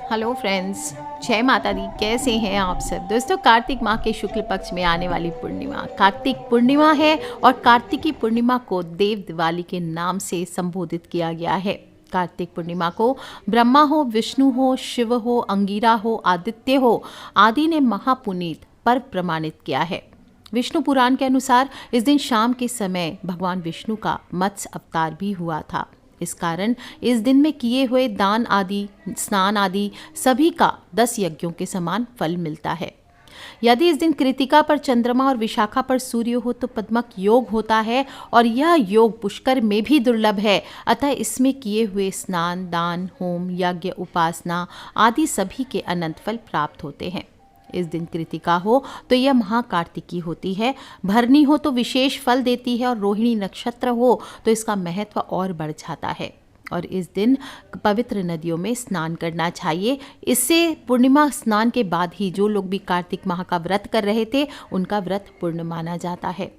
Hello friends, जय माता दी। कैसे हैं आप सब दोस्तों। कार्तिक माह के शुक्ल पक्ष में आने वाली पूर्णिमा कार्तिक पूर्णिमा है और कार्तिकी पूर्णिमा को देव दिवाली के नाम से संबोधित किया गया है। कार्तिक पूर्णिमा को ब्रह्मा हो, विष्णु हो, शिव हो, अंगिरा हो, आदित्य हो आदि ने महापुनीत पर्व प्रमाणित किया है। विष्णु पुराण के अनुसार इस दिन शाम के समय भगवान विष्णु का मत्स्य अवतार भी हुआ था। इस कारण इस दिन में किए हुए दान आदि, स्नान आदि सभी का 10 यज्ञों के समान फल मिलता है। यदि इस दिन कृतिका पर चंद्रमा और विशाखा पर सूर्य हो तो पद्मक योग होता है और यह योग पुष्कर में भी दुर्लभ है। अतः इसमें किए हुए स्नान, दान, होम, यज्ञ, उपासना आदि सभी के अनंत फल प्राप्त होते हैं। इस दिन कृतिका हो तो यह महाकार्तिकी होती है, भरनी हो तो विशेष फल देती है और रोहिणी नक्षत्र हो तो इसका महत्व और बढ़ जाता है। और इस दिन पवित्र नदियों में स्नान करना चाहिए। इससे पूर्णिमा स्नान के बाद ही जो लोग भी कार्तिक माह का व्रत कर रहे थे उनका व्रत पूर्ण माना जाता है।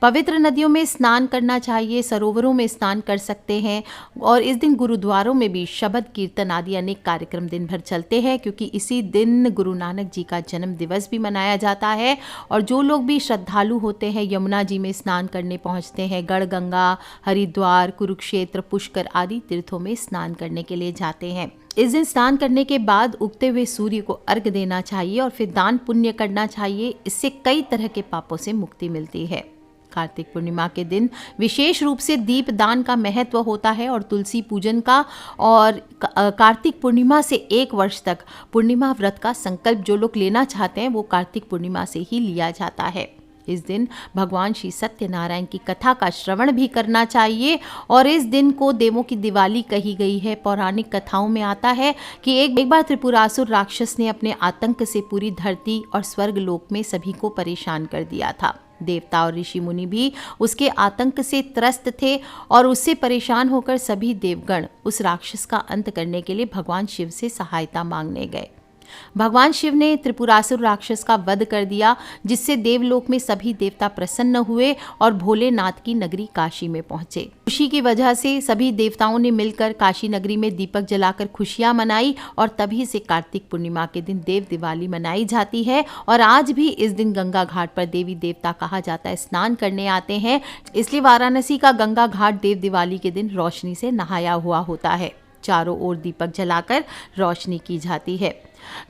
पवित्र नदियों में स्नान करना चाहिए, सरोवरों में स्नान कर सकते हैं और इस दिन गुरुद्वारों में भी शबद कीर्तन आदि अनेक कार्यक्रम दिन भर चलते हैं, क्योंकि इसी दिन गुरु नानक जी का जन्म दिवस भी मनाया जाता है। और जो लोग भी श्रद्धालु होते हैं यमुना जी में स्नान करने पहुंचते हैं, गढ़गंगा, हरिद्वार, कुरुक्षेत्र, पुष्कर आदि तीर्थों में स्नान करने के लिए जाते हैं। इस दिन स्नान करने के बाद उगते हुए सूर्य को अर्घ्य देना चाहिए और फिर दान पुण्य करना चाहिए। इससे कई तरह के पापों से मुक्ति मिलती है। कार्तिक पूर्णिमा के दिन विशेष रूप से दीप दान का महत्व होता है और तुलसी पूजन का। और कार्तिक पूर्णिमा से 1 वर्ष तक पूर्णिमा व्रत का संकल्प जो लोग लेना चाहते हैं वो कार्तिक पूर्णिमा से ही लिया जाता है। इस दिन भगवान श्री सत्यनारायण की कथा का श्रवण भी करना चाहिए और इस दिन को देवों की दिवाली कही गई है। पौराणिक कथाओं में आता है कि एक बार त्रिपुरासुर राक्षस ने अपने आतंक से पूरी धरती और स्वर्ग लोक में सभी को परेशान कर दिया था। देवता और ऋषि मुनि भी उसके आतंक से त्रस्त थे और उससे परेशान होकर सभी देवगण उस राक्षस का अंत करने के लिए भगवान शिव से सहायता मांगने गए। भगवान शिव ने त्रिपुरासुर राक्षस का वध कर दिया, जिससे देवलोक में सभी देवता प्रसन्न हुए और भोलेनाथ की नगरी काशी में पहुंचे। खुशी की वजह से सभी देवताओं ने मिलकर काशी नगरी में दीपक जलाकर खुशियां मनाई और तभी से कार्तिक पूर्णिमा के दिन देव दिवाली मनाई जाती है। और आज भी इस दिन गंगा घाट पर देवी देवता कहा जाता है स्नान करने आते हैं, इसलिए वाराणसी का गंगा घाट देव दिवाली के दिन रोशनी से नहाया हुआ होता है। चारों ओर दीपक जलाकर रोशनी की जाती है।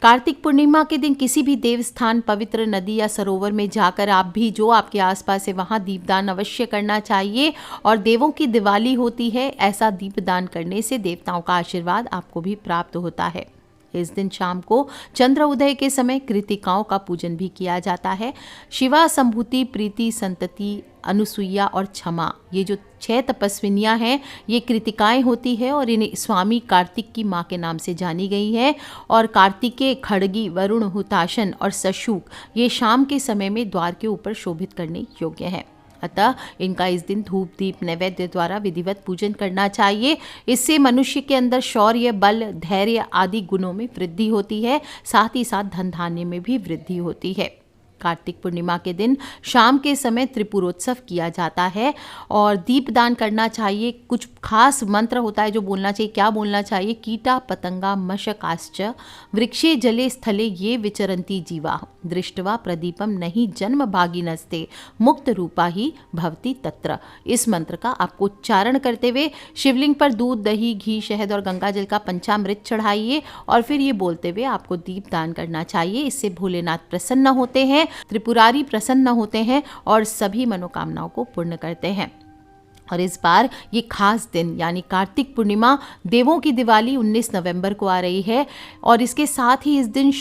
कार्तिक पूर्णिमा के दिन किसी भी देव स्थान, पवित्र नदी या सरोवर में जाकर आप भी जो आपके आसपास है वहां दीपदान अवश्य करना चाहिए। और देवों की दिवाली होती है, ऐसा दीपदान करने से देवताओं का आशीर्वाद आपको भी प्राप्त होता है। इस दिन शाम को चंद्र उदय के समय कृतिकाओं का पूजन भी किया जाता है। शिवा, संभूति, प्रीति, संतति, अनुसुईया और क्षमा, ये जो 6 तपस्विनियां हैं ये कृतिकाएं होती है और इन्हें स्वामी कार्तिक की माँ के नाम से जानी गई है। और कार्तिकेय, खड़गी, वरुण, हुताशन और सशुक ये शाम के समय में द्वार के ऊपर शोभित करने योग्य हैं। अतः इनका इस दिन धूप दीप नैवेद्य द्वारा विधिवत पूजन करना चाहिए। इससे मनुष्य के अंदर शौर्य, बल, धैर्य आदि गुणों में वृद्धि होती है, साथ ही साथ धन धान्य में भी वृद्धि होती है। कार्तिक पूर्णिमा के दिन शाम के समय त्रिपुरोत्सव किया जाता है और दीपदान करना चाहिए। कुछ खास मंत्र होता है जो बोलना चाहिए। क्या बोलना चाहिए? कीटा पतंगा मशकाश्च वृक्षे जले स्थले ये विचरन्ति जीवा दृष्टवा प्रदीपम नहीं जन्म भागिनस्ते मुक्त रूपा ही भवति तत्र। इस मंत्र का आपको उच्चारण करते हुए शिवलिंग पर दूध, दही, घी, शहद और गंगा जल का पंचामृत चढ़ाइए और फिर ये बोलते हुए आपको दीपदान करना चाहिए। इससे भोलेनाथ प्रसन्न होते हैं, त्रिपुरारी प्रसन्न होते हैं और सभी मनोकामनाओं को पूर्ण करते हैं। और इस बार ये खास दिन यानी कार्तिक पूर्णिमा, देवों की दिवाली 19 नवंबर को आ रही है और इसके साथ ही इस दिन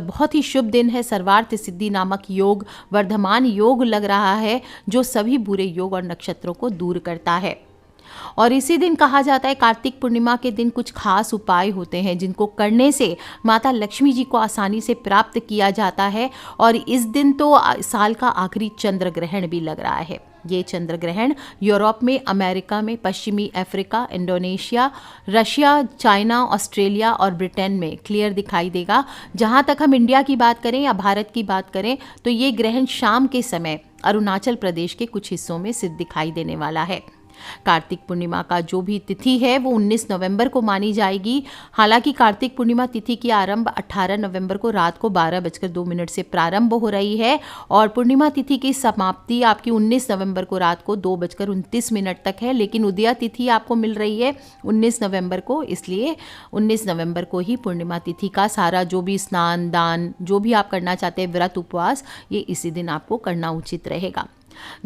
बहुत ही शुभ दिन है। सर्वार्थ सिद्धि नामक योग, वर्धमान योग लग रहा है जो सभी बुरे योग और नक्षत्रों को दूर करता है। और इसी दिन कहा जाता है कार्तिक पूर्णिमा के दिन कुछ खास उपाय होते हैं जिनको करने से माता लक्ष्मी जी को आसानी से प्राप्त किया जाता है। और इस दिन तो साल का आखिरी चंद्र ग्रहण भी लग रहा है। ये चंद्र ग्रहण यूरोप में, अमेरिका में, पश्चिमी Africa, Indonesia, Russia, China, Australia और ब्रिटेन में क्लियर दिखाई देगा। जहाँ तक हम इंडिया की बात करें या भारत की बात करें तो ये ग्रहण शाम के समय अरुणाचल प्रदेश के कुछ हिस्सों में सिर्फ दिखाई देने वाला है। कार्तिक पूर्णिमा का जो भी तिथि है वो 19 नवंबर को मानी जाएगी। हालांकि कार्तिक पूर्णिमा तिथि की आरंभ 18 नवंबर को रात को 12:02 से प्रारंभ हो रही है और पूर्णिमा तिथि की समाप्ति आपकी 19 नवंबर को रात को 2:29 तक है। लेकिन उदया तिथि आपको मिल रही है 19 नवंबर को, इसलिए 19 नवंबर को ही पूर्णिमा तिथि का सारा जो भी स्नान दान जो भी आप करना चाहते हैं, व्रत उपवास, ये इसी दिन आपको करना उचित रहेगा।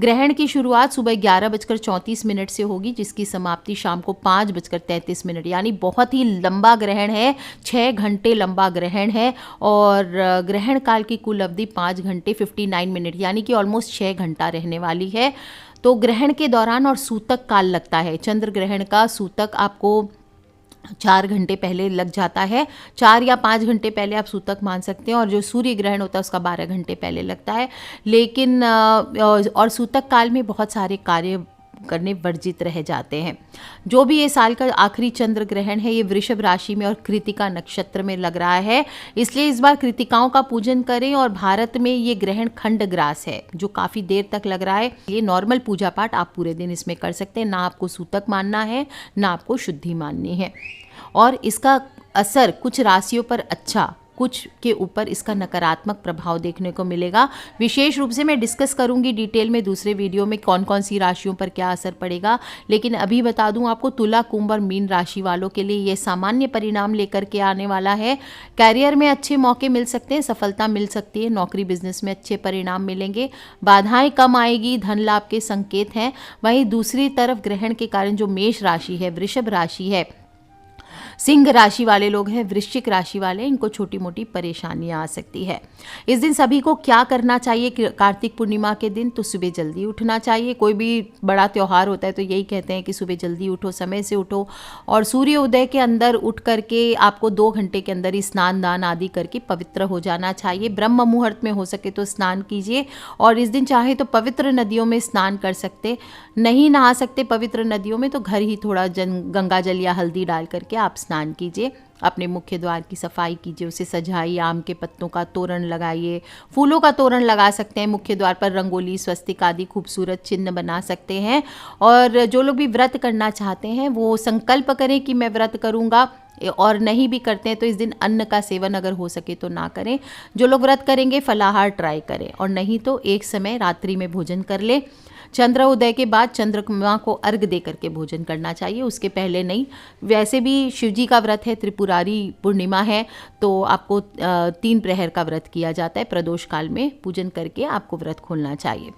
ग्रहण की शुरुआत सुबह 11:34 से होगी, जिसकी समाप्ति शाम को 5:33, यानी बहुत ही लंबा ग्रहण है, 6 घंटे लंबा ग्रहण है। और ग्रहण काल की कुल अवधि 5 घंटे 59 मिनट यानी कि ऑलमोस्ट 6 घंटा रहने वाली है। तो ग्रहण के दौरान और सूतक काल लगता है, चंद्र ग्रहण का सूतक आपको 4 घंटे पहले लग जाता है, 4 या 5 घंटे पहले आप सूतक मान सकते हैं। और जो सूर्य ग्रहण होता है उसका 12 घंटे पहले लगता है। लेकिन और सूतक काल में बहुत सारे कार्य करने वर्जित रह जाते हैं। जो भी ये साल का आखिरी चंद्र ग्रहण है ये वृषभ राशि में और कृतिका नक्षत्र में लग रहा है, इसलिए इस बार कृतिकाओं का पूजन करें। और भारत में ये ग्रहण खंड ग्रास है जो काफ़ी देर तक लग रहा है। ये नॉर्मल पूजा पाठ आप पूरे दिन इसमें कर सकते हैं, ना आपको सूतक मानना है ना आपको शुद्धि माननी है। और इसका असर कुछ राशियों पर अच्छा, कुछ के ऊपर इसका नकारात्मक प्रभाव देखने को मिलेगा। विशेष रूप से मैं डिस्कस करूंगी डिटेल में दूसरे वीडियो में कौन कौन सी राशियों पर क्या असर पड़ेगा। लेकिन अभी बता दूं आपको, तुला, कुंभ और मीन राशि वालों के लिए ये सामान्य परिणाम लेकर के आने वाला है। कैरियर में अच्छे मौके मिल सकते हैं, सफलता मिल सकती है, नौकरी बिजनेस में अच्छे परिणाम मिलेंगे, बाधाएं कम आएगी, धन लाभ के संकेत हैं। वहीं दूसरी तरफ ग्रहण के कारण जो मेष राशि है, वृषभ राशि है, सिंह राशि वाले लोग हैं, वृश्चिक राशि वाले, इनको छोटी मोटी परेशानियां आ सकती है। इस दिन सभी को क्या करना चाहिए कार्तिक पूर्णिमा के दिन? तो सुबह जल्दी उठना चाहिए। कोई भी बड़ा त्यौहार होता है तो यही कहते हैं कि सुबह जल्दी उठो, समय से उठो। और सूर्य उदय के अंदर उठ करके आपको 2 घंटे के अंदर ही स्नान दान आदि करके पवित्र हो जाना चाहिए। ब्रह्म मुहूर्त में हो सके तो स्नान कीजिए। और इस दिन चाहे तो पवित्र नदियों में स्नान कर सकते, नहीं नहा सकते पवित्र नदियों में तो घर ही थोड़ा गंगा जल या हल्दी डाल करके आप स्नान कीजिए। अपने मुख्य द्वार की सफाई कीजिए, उसे सजाइए, आम के पत्तों का तोरण लगाइए, फूलों का तोरण लगा सकते हैं। मुख्य द्वार पर रंगोली, स्वस्तिक आदि खूबसूरत चिन्ह बना सकते हैं। और जो लोग भी व्रत करना चाहते हैं वो संकल्प करें कि मैं व्रत करूंगा, और नहीं भी करते हैं तो इस दिन अन्न का सेवन अगर हो सके तो ना करें। जो लोग व्रत करेंगे फलाहार ट्राई करें, और नहीं तो एक समय रात्रि में भोजन कर ले। चंद्र उदय के बाद चंद्रमा को अर्घ दे करके भोजन करना चाहिए, उसके पहले नहीं। वैसे भी शिव जी का व्रत है, त्रिपुरारी पूर्णिमा है, तो आपको 3 प्रहर का व्रत किया जाता है। प्रदोष काल में पूजन करके आपको व्रत खोलना चाहिए।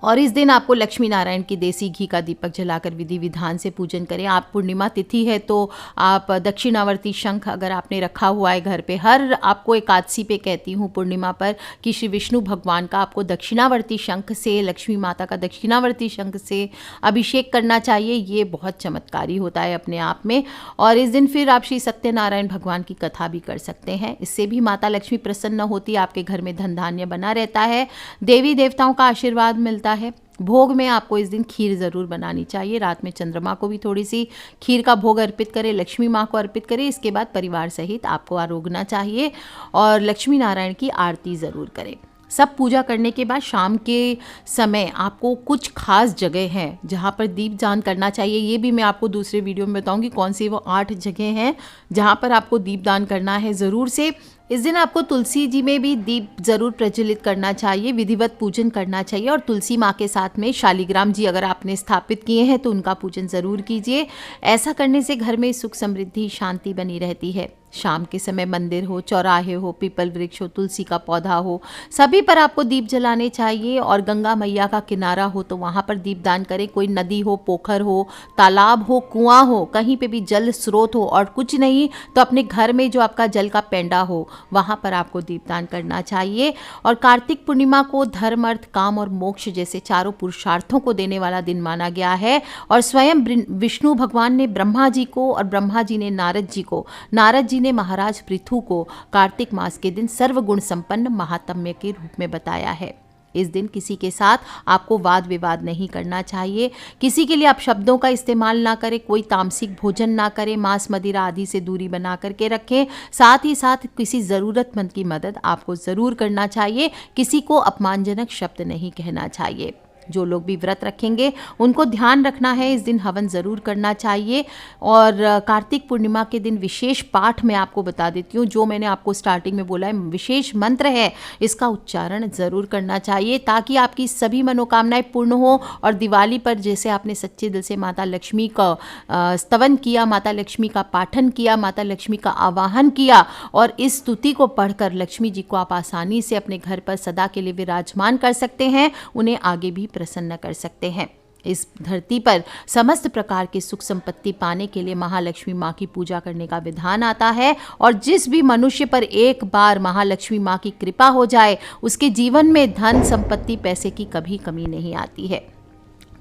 और इस दिन आपको लक्ष्मी नारायण की देसी घी का दीपक जलाकर विधि विधान से पूजन करें। आप पूर्णिमा तिथि है तो आप दक्षिणावर्ती शंख अगर आपने रखा हुआ है घर पे, हर आपको एकादशी पे कहती हूँ पूर्णिमा पर कि श्री विष्णु भगवान का आपको दक्षिणावर्ती शंख से, लक्ष्मी माता का दक्षिणावर्ती शंख से अभिषेक करना चाहिए। ये बहुत चमत्कारी होता है अपने आप में। और इस दिन फिर आप श्री सत्यनारायण भगवान की कथा भी कर सकते हैं, इससे भी माता लक्ष्मी प्रसन्न होती है, आपके घर में धन धान्य बना रहता है, देवी देवताओं का आशीर्वाद मिलता है। भोग में आपको इस दिन खीर जरूर बनानी चाहिए। रात में चंद्रमा को भी थोड़ी सी खीर का भोग अर्पित करें, लक्ष्मी माँ को अर्पित करें। इसके बाद परिवार सहित आपको आरोगना चाहिए और लक्ष्मी नारायण की आरती जरूर करें। सब पूजा करने के बाद शाम के समय आपको कुछ खास जगह हैं जहाँ पर दीपदान करना चाहिए। ये भी मैं आपको दूसरे वीडियो में बताऊंगी कौन सी वो 8 जगह हैं जहाँ पर आपको दीपदान करना है ज़रूर से। इस दिन आपको तुलसी जी में भी दीप जरूर प्रज्वलित करना चाहिए, विधिवत पूजन करना चाहिए। और तुलसी माँ के साथ में शालिग्राम जी अगर आपने स्थापित किए हैं तो उनका पूजन ज़रूर कीजिए। ऐसा करने से घर में सुख समृद्धि शांति बनी रहती है। शाम के समय मंदिर हो, चौराहे हो, पीपल वृक्ष हो, तुलसी का पौधा हो, सभी पर आपको दीप जलाने चाहिए। और गंगा मैया का किनारा हो तो वहाँ पर दीपदान करें। कोई नदी हो, पोखर हो, तालाब हो, कुआं हो, कहीं पे भी जल स्रोत हो, और कुछ नहीं तो अपने घर में जो आपका जल का पेंडा हो वहाँ पर आपको दीपदान करना चाहिए। और कार्तिक पूर्णिमा को धर्म, अर्थ, काम और मोक्ष जैसे चारों पुरुषार्थों को देने वाला दिन माना गया है। और स्वयं विष्णु भगवान ने ब्रह्मा जी को और ब्रह्मा जी ने नारद जी को, नारद जी ने महाराज पृथु को कार्तिक मास के दिन सर्वगुण संपन्न महात्म्य के रूप में बताया है। इस दिन किसी के साथ आपको वाद विवाद नहीं करना चाहिए, किसी के लिए आप शब्दों का इस्तेमाल ना करें, कोई तामसिक भोजन ना करें, मांस मदिरा आदि से दूरी बना करके रखें। साथ ही साथ किसी ज़रूरतमंद की मदद आपको ज़रूर करना चाहिए, किसी को अपमानजनक शब्द नहीं कहना चाहिए। जो लोग भी व्रत रखेंगे उनको ध्यान रखना है, इस दिन हवन ज़रूर करना चाहिए। और कार्तिक पूर्णिमा के दिन विशेष पाठ मैं आपको बता देती हूँ, जो मैंने आपको स्टार्टिंग में बोला है, विशेष मंत्र है, इसका उच्चारण ज़रूर करना चाहिए ताकि आपकी सभी मनोकामनाएं पूर्ण हो। और दिवाली पर जैसे आपने सच्चे दिल से माता लक्ष्मी का स्तवन किया, माता लक्ष्मी का पाठन किया, माता लक्ष्मी का आवाहन किया और इस स्तुति को पढ़कर लक्ष्मी जी को आप आसानी से अपने घर पर सदा के लिए विराजमान कर सकते हैं, उन्हें आगे भी प्रसन्न कर सकते हैं। इस धरती पर समस्त प्रकार की सुख संपत्ति पाने के लिए महालक्ष्मी माँ की पूजा करने का विधान आता है। और जिस भी मनुष्य पर एक बार महालक्ष्मी माँ की कृपा हो जाए, उसके जीवन में धन संपत्ति पैसे की कभी कमी नहीं आती है।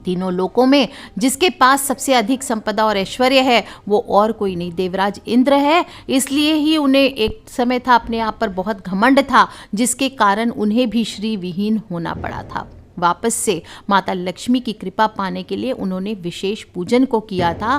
तीनों लोकों में जिसके पास सबसे अधिक संपदा और ऐश्वर्य है वो और कोई नहीं, देवराज इंद्र है। इसलिए ही उन्हें एक समय था अपने आप पर बहुत घमंड था, जिसके कारण उन्हें भी श्री विहीन होना पड़ा था। वापस से माता लक्ष्मी की कृपा पाने के लिए उन्होंने विशेष पूजन को किया था।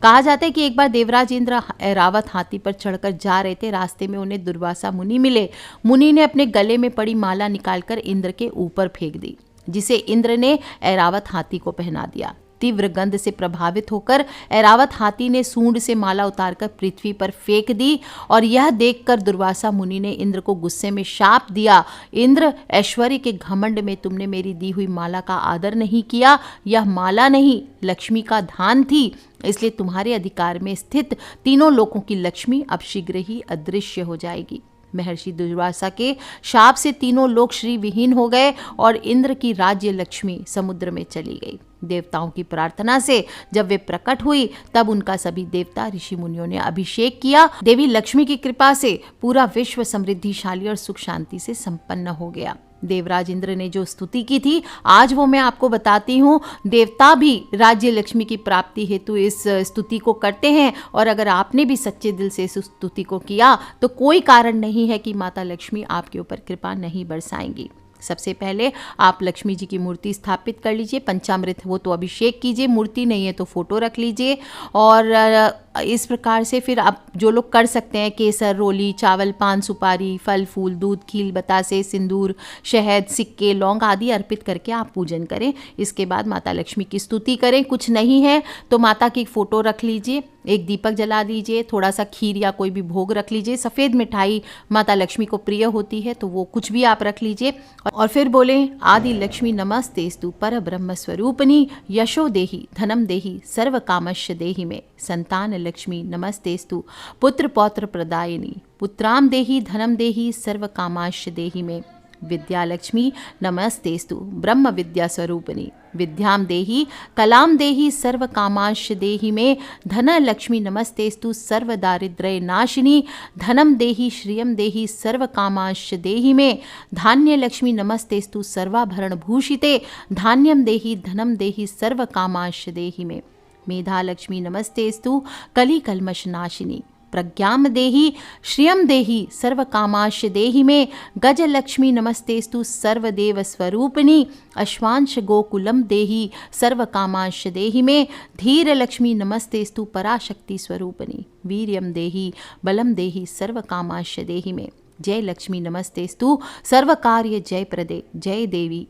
कहा जाता है कि एक बार देवराज इंद्र ऐरावत हाथी पर चढ़कर जा रहे थे, रास्ते में उन्हें दुर्वासा मुनि मिले। मुनि ने अपने गले में पड़ी माला निकालकर इंद्र के ऊपर फेंक दी, जिसे इंद्र ने ऐरावत हाथी को पहना दिया। तीव्र गंध से प्रभावित होकर ऐरावत हाथी ने सूंड से माला उतारकर पृथ्वी पर फेंक दी और यह देखकर दुर्वासा मुनि ने इंद्र को गुस्से में शाप दिया, इंद्र, ऐश्वर्य के घमंड में तुमने मेरी दी हुई माला का आदर नहीं किया। यह माला नहीं, लक्ष्मी का धान थी, इसलिए तुम्हारे अधिकार में स्थित तीनों लोकों की लक्ष्मी अब शीघ्र ही अदृश्य हो जाएगी। महर्षि दुर्वासा के शाप से तीनों लोक श्री विहीन हो गए और इंद्र की राज्य लक्ष्मी समुद्र में चली गई। देवताओं की प्रार्थना से जब वे प्रकट हुई, तब उनका सभी देवता ऋषि मुनियों ने अभिषेक किया। देवी लक्ष्मी की कृपा से पूरा विश्व समृद्धिशाली और सुख शांति से संपन्न हो गया। देवराज इंद्र ने जो स्तुति की थी, आज वो मैं आपको बताती हूँ। देवता भी राज्य लक्ष्मी की प्राप्ति हेतु इस स्तुति को करते हैं और अगर आपने भी सच्चे दिल से इस स्तुति को किया तो कोई कारण नहीं है कि माता लक्ष्मी आपके ऊपर कृपा नहीं बरसाएंगी। सबसे पहले आप लक्ष्मी जी की मूर्ति स्थापित कर लीजिए, पंचामृत हो तो अभिषेक कीजिए, मूर्ति नहीं है तो फोटो रख लीजिए। और इस प्रकार से फिर आप जो लोग कर सकते हैं, केसर, रोली, चावल, पान, सुपारी, फल फूल, दूध, खील, बतासे, सिंदूर, शहद, सिक्के, लौंग आदि अर्पित करके आप पूजन करें। इसके बाद माता लक्ष्मी की स्तुति करें। कुछ नहीं है तो माता की फोटो रख लीजिए, एक दीपक जला दीजिए, थोड़ा सा खीर या कोई भी भोग रख लीजिए। सफ़ेद मिठाई माता लक्ष्मी को प्रिय होती है तो वो कुछ भी आप रख लीजिए और फिर बोलें, आदि लक्ष्मी नमस्तेस्तु पर ब्रह्म स्वरूपिणी यशो देहि धनम देहि सर्व कामश्य देहि में। संतान लक्ष्मी नमस्तेस्तु पुत्र पौत्र प्रदायिनी पुत्राम देहि धनम देहि सर्व कामाश्य देहि में। विद्या लक्ष्मी नमस्तेस्तु ब्रह्म विद्या स्वरूपिणी विद्याम देहि कलाम देहि सर्व कामाश्य देहि में। धन लक्ष्मी नमस्तेस्तु सर्व दारिद्र्य नाशिनी धनम देहि श्रियम देहि सर्व कामाश्य देहि में। धान्य लक्ष्मी नमस्तेस्तु सर्वाभरण भूषिते धान्यम देहि धनम देहि सर्व कामाश्य देहि में। मेधा लक्ष्मी नमस्तेस्तु कली कल्मष नाशिनी प्रज्ञाम देहि श्रियम देहि सर्व कामाश्य देहि में। गज लक्ष्मी नमस्तेस्तु सर्वदेव स्वरूपिणी अश्वांश गोकुलम देहि सर्व कामाश्य देहि में। धीर लक्ष्मी नमस्तेस्तु पराशक्ति स्वरूपिणी वीर्यम देहि बलम देहि सर्व कामाश्य देहि में। जय लक्ष्मी नमस्तेस्तु सर्व कार्य जय प्रदे जय देवी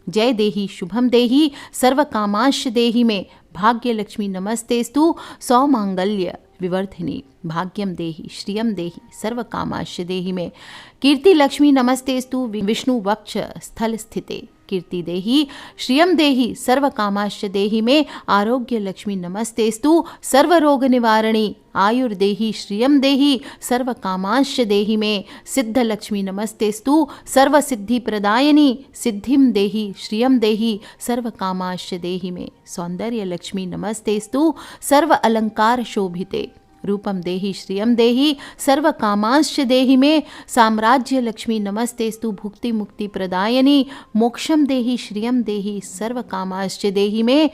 जय देहि शुभम देहि सर्व कामाश्य देहि में। भाग्य लक्ष्मी नमस्तेस्तु सौमांगल्य विवर्धिनी भाग्यम देहि श्रियम देहि सर्व कामाश्य देहि में। कीर्ति लक्ष्मी नमस्तेस्तु विष्णु वक्ष स्थल स्थिते कीर्ति देहि श्रियम देहि सर्व कामाश्य देहि में। आरोग्य लक्ष्मी नमस्तेस्तु सर्व रोग निवारणी आयुर्देहि श्रियम देहि सर्व कामाश्य देहि में। सिद्ध लक्ष्मी नमस्तेस्तु सर्व सिद्धि प्रदायिनी सिद्धिम देहि श्रियम देहि सर्व कामाश्य देहि में। सौंदर्य लक्ष्मी नमस्तेस्तु सर्व अलंकार शोभिते रूपम देहि श्रियम देहि सर्व कामांश्च देहि में। साम्राज्य लक्ष्मी नमस्तेस्तु भुक्ति मुक्ति प्रदायिनी मोक्षम देहि श्रियम देहि सर्व कामांश्च देहि में।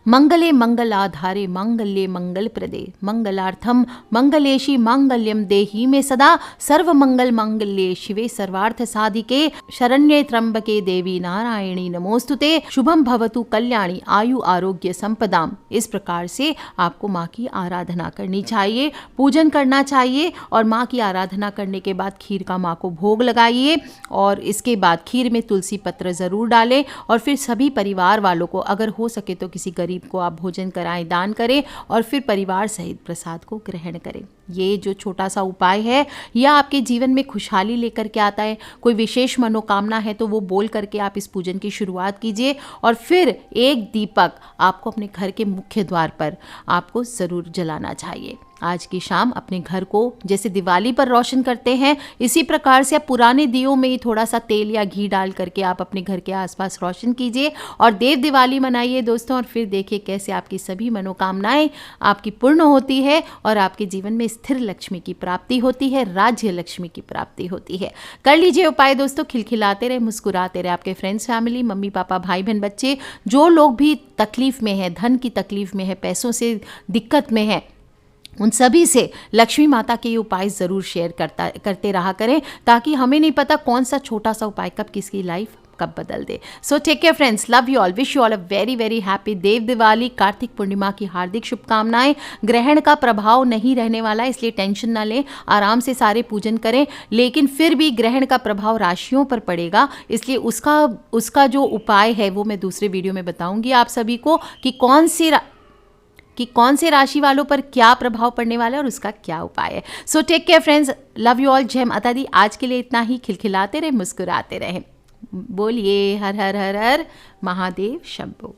मंगले मंगलाधारे मांगल्ये मंगल प्रदे मंगलार्थम मंगलेशी मांगल्यम देही में सदा सर्व मंगल मांगल्ये शिवे सर्वार्थ साधिके शरण्ये त्र्यंबके देवी नारायणी नमोस्तुते शुभम भवतु कल्याणी आयु आरोग्य संपदाम। इस प्रकार से आपको माँ की आराधना करनी चाहिए, पूजन करना चाहिए और माँ की आराधना करने के बाद खीर का माँ को भोग लगाइए और इसके बाद खीर में तुलसी पत्र ज़रूर डालें और फिर सभी परिवार वालों को अगर हो सके तो किसी गरीब को आप भोजन कराएं, दान करें और फिर परिवार सहित प्रसाद को ग्रहण करें। ये जो छोटा सा उपाय है यह आपके जीवन में खुशहाली लेकर के आता है। कोई विशेष मनोकामना है तो वो बोल करके आप इस पूजन की शुरुआत कीजिए और फिर एक दीपक आपको अपने घर के मुख्य द्वार पर आपको ज़रूर जलाना चाहिए। आज की शाम अपने घर को जैसे दिवाली पर रोशन करते हैं इसी प्रकार से आप पुराने दियों में ही थोड़ा सा तेल या घी डाल करके आप अपने घर के आसपास रोशन कीजिए और देव दिवाली मनाइए दोस्तों। और फिर देखिए कैसे आपकी सभी मनोकामनाएं आपकी पूर्ण होती है और आपके जीवन में स्थिर लक्ष्मी की प्राप्ति होती है, राज्य लक्ष्मी की प्राप्ति होती है। कर लीजिए उपाय दोस्तों, खिलखिलाते रहे, मुस्कुराते रहे। आपके फ्रेंड्स, फैमिली, मम्मी पापा, भाई बहन, बच्चे जो लोग भी तकलीफ में है, धन की तकलीफ में है, पैसों से दिक्कत में है, उन सभी से लक्ष्मी माता के ये उपाय ज़रूर शेयर करते रहा करें ताकि हमें नहीं पता कौन सा छोटा सा उपाय कब किसकी लाइफ कब बदल दे। So take care friends, love you all, wish you all a very very happy Dev Diwali. Kartik Purnima की हार्दिक शुभकामनाएं। ग्रहण का प्रभाव नहीं रहने वाला इसलिए टेंशन ना लें, आराम से सारे पूजन करें, लेकिन फिर भी ग्रहण का प्रभाव राशियों पर पड़ेगा इसलिए उसका जो उपाय है वो मैं दूसरे वीडियो में बताऊंगी आप सभी को कि कौन से राशि वालों पर क्या प्रभाव पड़ने वाला है और उसका क्या उपाय है। So take care friends, love you all, जय माता दी। आज के लिए इतना ही, खिलखिलाते रहे, मुस्कुराते रहे। बोलिए हर हर हर हर महादेव शंभो।